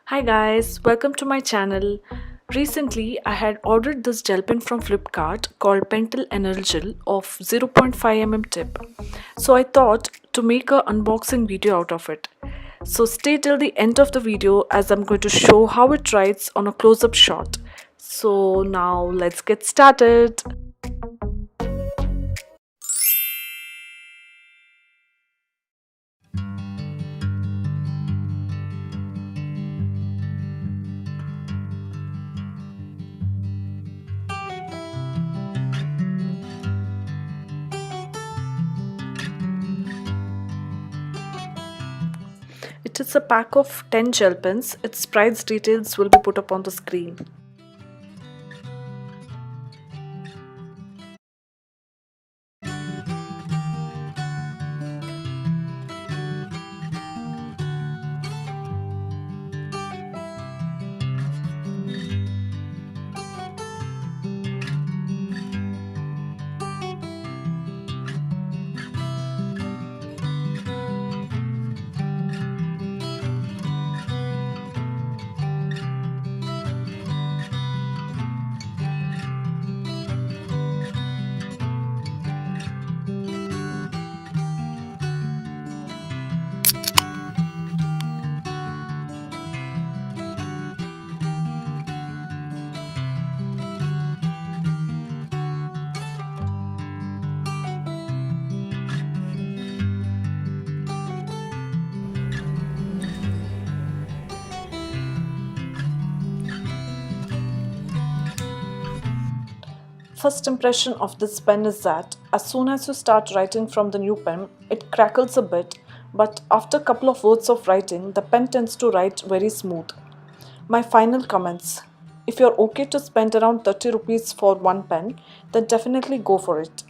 Hi guys, welcome to my channel. Recently, I had ordered this gel pen from Flipkart called Pentel Energel of 0.5mm tip. So I thought to make a unboxing video out of it. So stay till the end of the video as I'm going to show how it writes on a close-up shot. So now let's get started. It is a pack of 10 gel pens. Its price details will be put up on the screen. First impression of this pen is that as soon as you start writing from the new pen, it crackles a bit, but after a couple of words of writing, the pen tends to write very smooth. My final comments. If you're okay to spend around 30 rupees for one pen, then definitely go for it.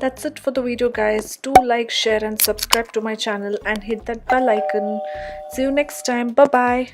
That's it for the video guys. Do like, share and subscribe to my channel and hit that bell icon. See you next time. Bye bye.